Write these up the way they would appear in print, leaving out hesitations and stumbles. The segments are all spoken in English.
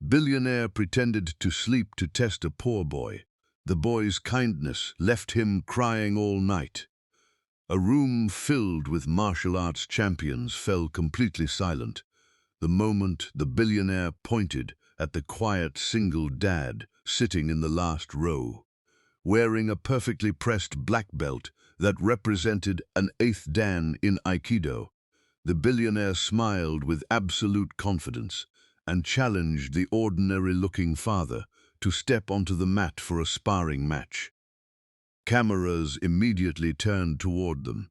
Billionaire pretended to sleep to test a poor boy. The boy's kindness left him crying all night. A room filled with martial arts champions fell completely silent the moment the billionaire pointed at the quiet single dad sitting in the last row, wearing a perfectly pressed black belt that represented an 8th Dan in Aikido. The billionaire smiled with absolute confidence and challenged the ordinary-looking father to step onto the mat for a sparring match. Cameras immediately turned toward them,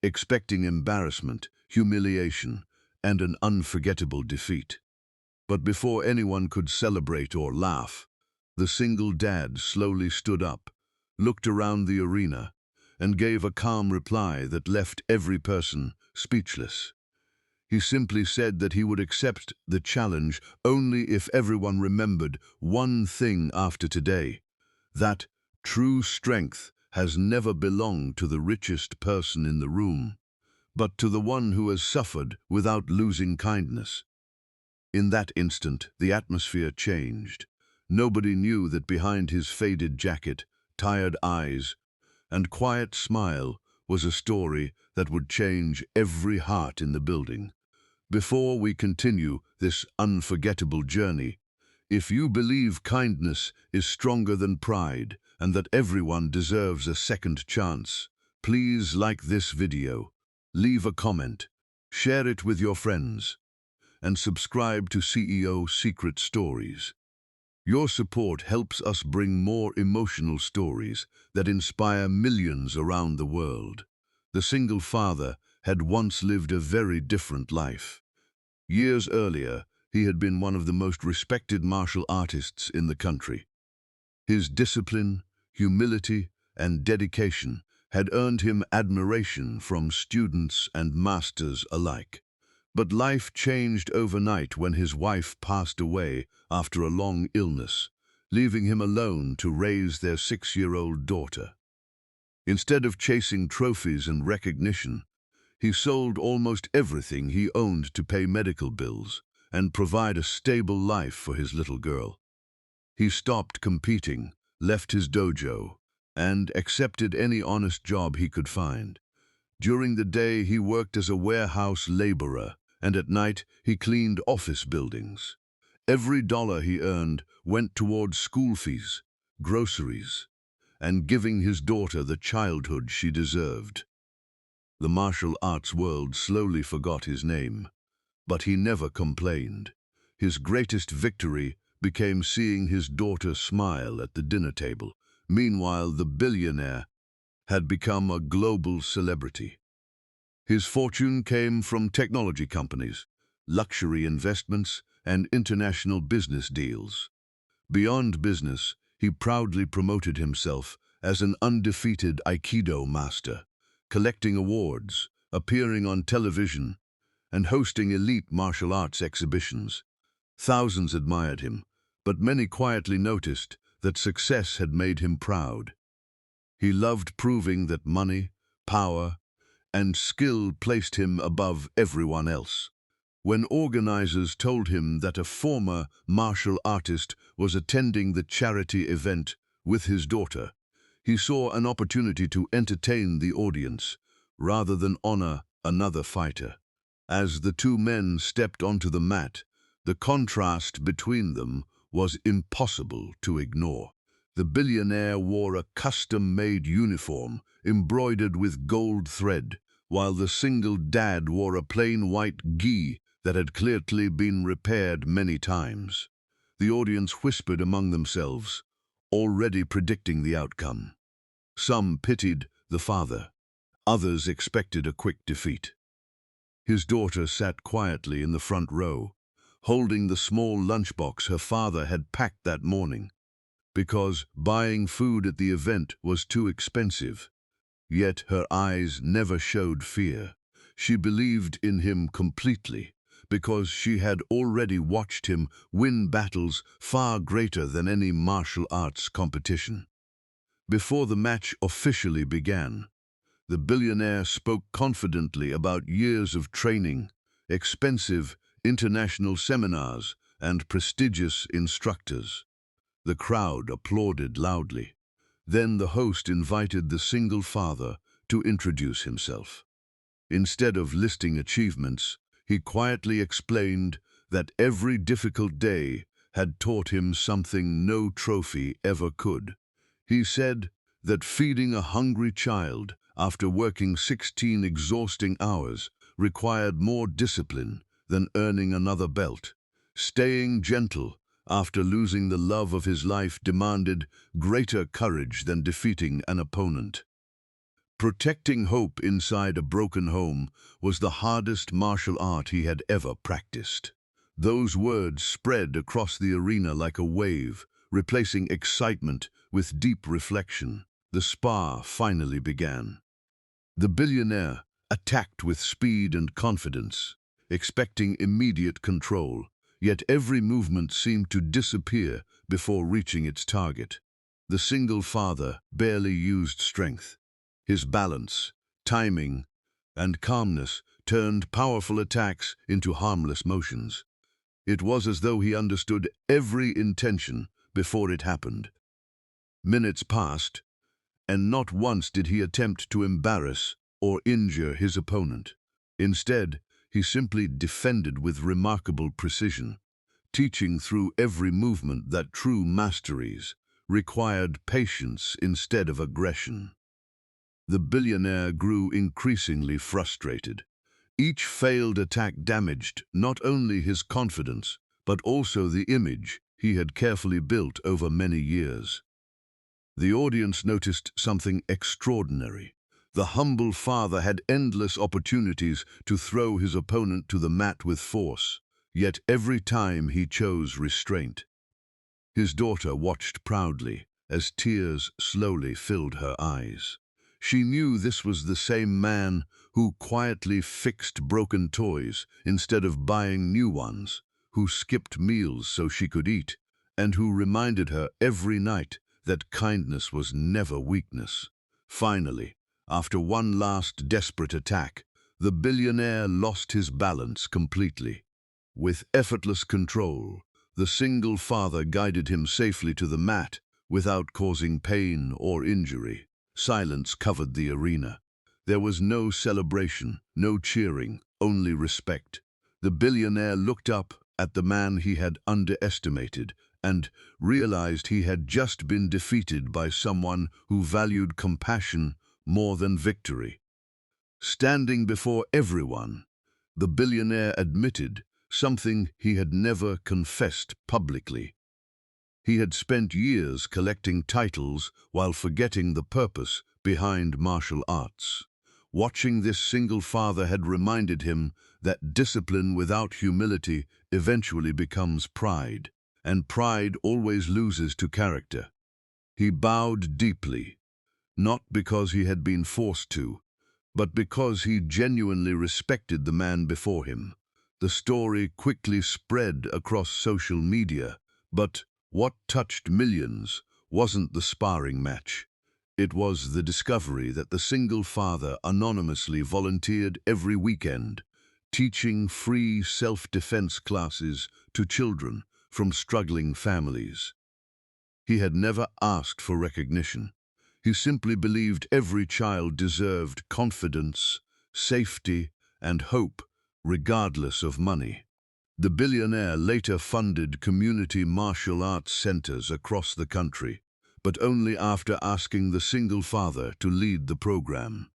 expecting embarrassment, humiliation, and an unforgettable defeat. But before anyone could celebrate or laugh, the single dad slowly stood up, looked around the arena, and gave a calm reply that left every person speechless. He simply said that he would accept the challenge only if everyone remembered one thing after today, that true strength has never belonged to the richest person in the room, but to the one who has suffered without losing kindness. In that instant, the atmosphere changed. Nobody knew that behind his faded jacket, tired eyes, and quiet smile was a story that would change every heart in the building. Before we continue this unforgettable journey, if you believe kindness is stronger than pride and that everyone deserves a second chance, please like this video, leave a comment, share it with your friends, and subscribe to CEO Secret Stories. Your support helps us bring more emotional stories that inspire millions around the world. The single father had once lived a very different life. Years earlier, he had been one of the most respected martial artists in the country. His discipline, humility, and dedication had earned him admiration from students and masters alike. But life changed overnight when his wife passed away after a long illness, leaving him alone to raise their 6-year-old daughter. Instead of chasing trophies and recognition, he sold almost everything he owned to pay medical bills and provide a stable life for his little girl. He stopped competing, left his dojo, and accepted any honest job he could find. During the day, he worked as a warehouse laborer, and at night, he cleaned office buildings. Every dollar he earned went towards school fees, groceries, and giving his daughter the childhood she deserved. The martial arts world slowly forgot his name, but he never complained. His greatest victory became seeing his daughter smile at the dinner table. Meanwhile, the billionaire had become a global celebrity. His fortune came from technology companies, luxury investments, and international business deals. Beyond business, he proudly promoted himself as an undefeated Aikido master, collecting awards, appearing on television, and hosting elite martial arts exhibitions. Thousands admired him, but many quietly noticed that success had made him proud. He loved proving that money, power, and skill placed him above everyone else. When organizers told him that a former martial artist was attending the charity event with his daughter, he saw an opportunity to entertain the audience rather than honor another fighter. As the two men stepped onto the mat, the contrast between them was impossible to ignore. The billionaire wore a custom-made uniform embroidered with gold thread, while the single dad wore a plain white gi that had clearly been repaired many times. The audience whispered among themselves, already predicting the outcome. Some pitied the father, others expected a quick defeat. His daughter sat quietly in the front row, holding the small lunchbox her father had packed that morning, because buying food at the event was too expensive. Yet her eyes never showed fear. She believed in him completely, because she had already watched him win battles far greater than any martial arts competition. Before the match officially began, the billionaire spoke confidently about years of training, expensive international seminars, and prestigious instructors. The crowd applauded loudly. Then the host invited the single father to introduce himself. Instead of listing achievements, he quietly explained that every difficult day had taught him something no trophy ever could. He said that feeding a hungry child after working 16 exhausting hours required more discipline than earning another belt. Staying gentle after losing the love of his life demanded greater courage than defeating an opponent. Protecting hope inside a broken home was the hardest martial art he had ever practiced. Those words spread across the arena like a wave, replacing excitement with deep reflection. The spar finally began. The billionaire attacked with speed and confidence, expecting immediate control, yet every movement seemed to disappear before reaching its target. The single father barely used strength. His balance, timing, and calmness turned powerful attacks into harmless motions. It was as though he understood every intention before it happened. Minutes passed, and not once did he attempt to embarrass or injure his opponent. Instead, he simply defended with remarkable precision, teaching through every movement that true masteries required patience instead of aggression. The billionaire grew increasingly frustrated. Each failed attack damaged not only his confidence, but also the image he had carefully built over many years. The audience noticed something extraordinary. The humble father had endless opportunities to throw his opponent to the mat with force, yet every time he chose restraint. His daughter watched proudly as tears slowly filled her eyes. She knew this was the same man who quietly fixed broken toys instead of buying new ones, who skipped meals so she could eat, and who reminded her every night that kindness was never weakness. Finally, after one last desperate attack, the billionaire lost his balance completely. With effortless control, the single father guided him safely to the mat without causing pain or injury. Silence covered the arena. There was no celebration, no cheering, only respect. The billionaire looked up at the man he had underestimated and realized he had just been defeated by someone who valued compassion more than victory. Standing before everyone, the billionaire admitted something he had never confessed publicly. He had spent years collecting titles while forgetting the purpose behind martial arts. Watching this single father had reminded him that discipline without humility eventually becomes pride, and pride always loses to character. He bowed deeply, not because he had been forced to, but because he genuinely respected the man before him. The story quickly spread across social media, but what touched millions wasn't the sparring match. It was the discovery that the single father anonymously volunteered every weekend, teaching free self-defense classes to children from struggling families. He had never asked for recognition. He simply believed every child deserved confidence, safety, and hope, regardless of money. The billionaire later funded community martial arts centers across the country, but only after asking the single father to lead the program.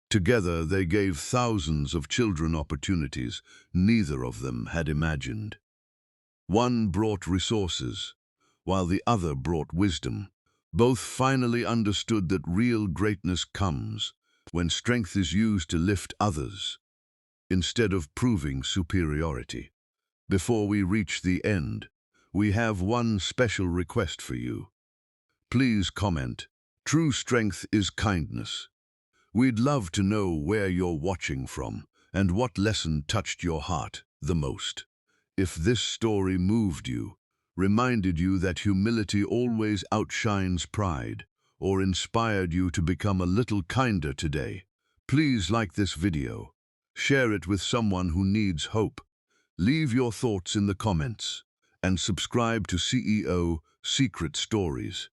Together, they gave thousands of children opportunities neither of them had imagined. One brought resources, while the other brought wisdom. Both finally understood that real greatness comes when strength is used to lift others, instead of proving superiority. Before we reach the end, we have one special request for you. Please comment, "True strength is kindness." We'd love to know where you're watching from and what lesson touched your heart the most. If this story moved you, reminded you that humility always outshines pride, or inspired you to become a little kinder today, please like this video. Share it with someone who needs hope. Leave your thoughts in the comments. and subscribe to CEO Secret Stories.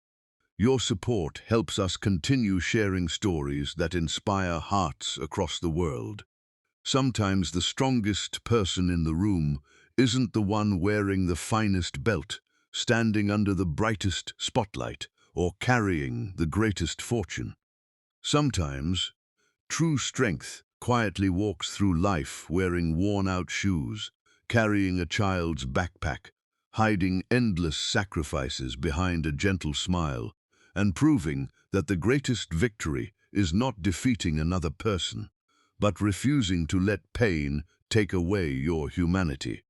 Your support helps us continue sharing stories that inspire hearts across the world. Sometimes the strongest person in the room isn't the one wearing the finest belt, standing under the brightest spotlight, or carrying the greatest fortune. Sometimes true strength quietly walks through life wearing worn-out shoes, carrying a child's backpack, hiding endless sacrifices behind a gentle smile, and proving that the greatest victory is not defeating another person, but refusing to let pain take away your humanity.